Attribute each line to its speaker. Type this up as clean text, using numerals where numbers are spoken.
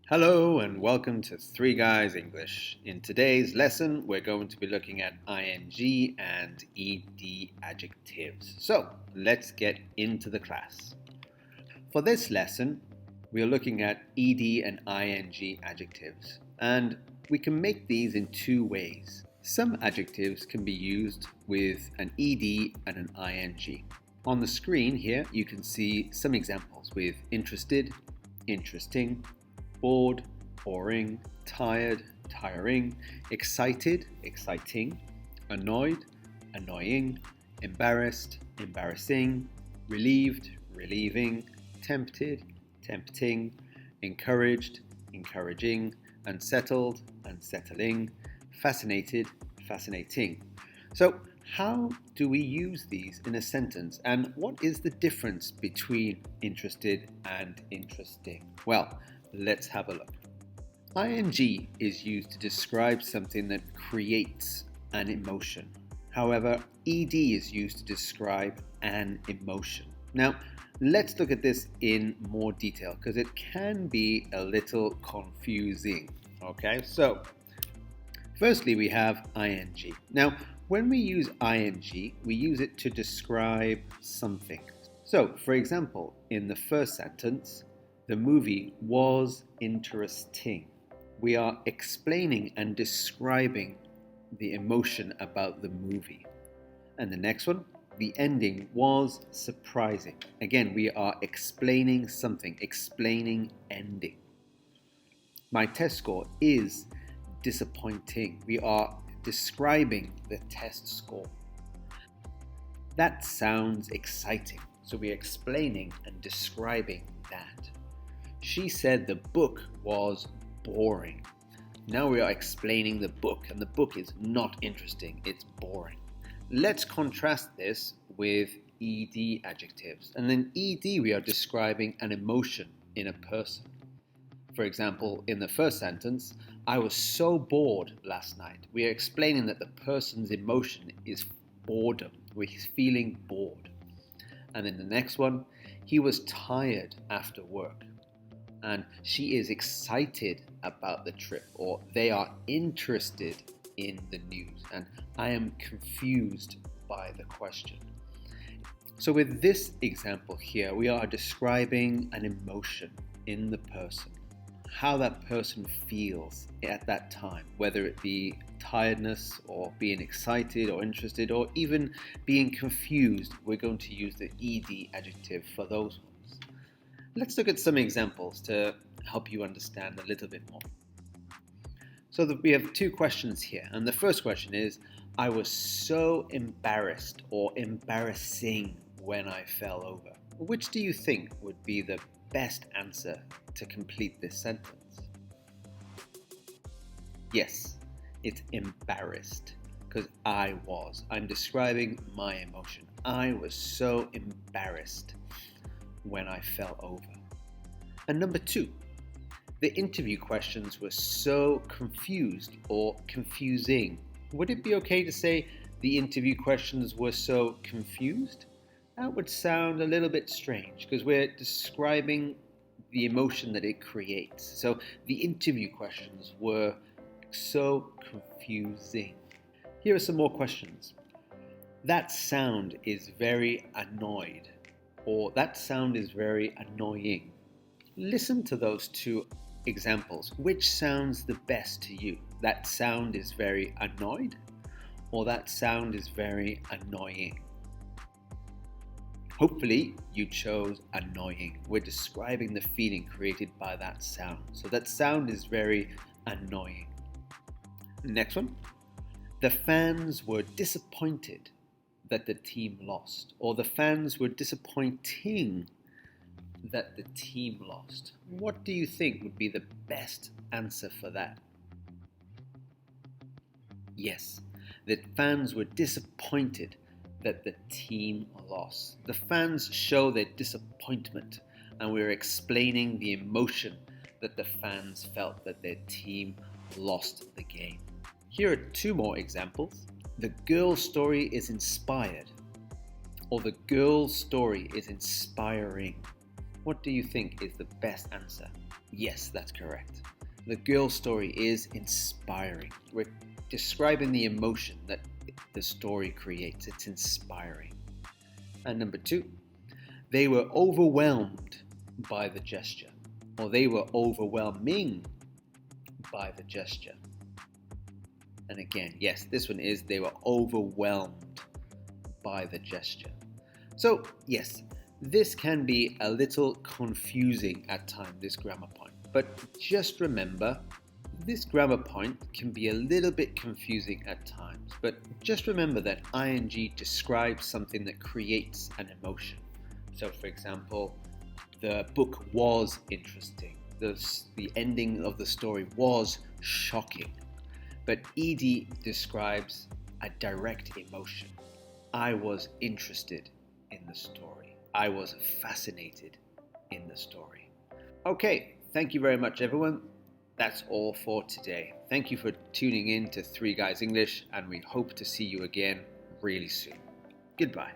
Speaker 1: Hello and welcome to Three Guys English. In today's lesson, we're going to be looking at ING and ED adjectives. So let's get into the class. For this lesson, we are looking at ED and ING adjectives, and we can make these in two ways. Some adjectives can be used with an ED and an ING. On the screen here, you can see some examples with interested, interesting, bored, boring, tired, tiring, excited, exciting, annoyed, annoying, embarrassed, embarrassing, relieved, relieving, tempted, tempting, encouraged, encouraging, unsettled, unsettling, fascinated, fascinating. So, how do we use these in a sentence, and what is the difference between interested and interesting? Well, let's have a look. ING is used to describe something that creates an emotion. However, ED is used to describe an emotion. Now, let's look at this in more detail because it can be a little confusing. Okay, so firstly, we have ING. Now, when we use ING, we use it to describe something. So, for example, in the first sentence, the movie was interesting. We are explaining and describing the emotion about the movie. And the next one, the ending was surprising. Again, we are explaining something, explaining ending. My test score is disappointing. We are describing the test score. That sounds exciting. So we're explaining and describing that. She said the book was boring. Now we are explaining the book, and the book is not interesting, it's boring. Let's contrast this with ED adjectives. And in ED, we are describing an emotion in a person. For example, in the first sentence, I was so bored last night. We are explaining that the person's emotion is boredom. He's feeling bored. And in the next one, he was tired after work. And she is excited about the trip, or they are interested in the news, and I am confused by the question. So with this example here, we are describing an emotion in the person, how that person feels at that time, whether it be tiredness or being excited or interested or even being confused. We're going to use the ED adjective for those ones. Let's look at some examples to help you understand a little bit more. So we have two questions here, and the first question is, I was so embarrassed or embarrassing when I fell over. Which do you think would be the best answer to complete this sentence? Yes, it's embarrassed, because I'm describing my emotion. I was so embarrassed when I fell over. And number two, the interview questions were so confused or confusing. Would it be okay to say the interview questions were so confused? That would sound a little bit strange because we're describing the emotion that it creates. So the interview questions were so confusing. Here are some more questions. That sound is very annoyed, or that sound is very annoying. Listen to those two examples. Which sounds the best to you? That sound is very annoyed, or that sound is very annoying? Hopefully you chose annoying. We're describing the feeling created by that sound. So that sound is very annoying. Next one. The fans were disappointed that the team lost, or the fans were disappointing that the team lost. What do you think would be the best answer for that? Yes, the fans were disappointed that the team lost. The fans show their disappointment, and we're explaining the emotion that the fans felt that their team lost the game. Here are two more examples. The girl's story is inspired, or the girl's story is inspiring. What do you think is the best answer? Yes, that's correct. The girl story is inspiring. We're describing the emotion that the story creates. It's inspiring. And number 2, they were overwhelmed by the gesture, or they were overwhelming by the gesture. And again, yes, this one is they were overwhelmed by the gesture. So, yes, this can be a little confusing at times, this grammar point. But just remember, this grammar point can be a little bit confusing at times. But just remember that ing describes something that creates an emotion. So, for example, the book was interesting. The ending of the story was shocking. But ed describes a direct emotion. I was interested in the story. I was fascinated in the story. Okay, thank you very much, everyone. That's all for today. Thank you for tuning in to Three Guys English, and we hope to see you again really soon. Goodbye.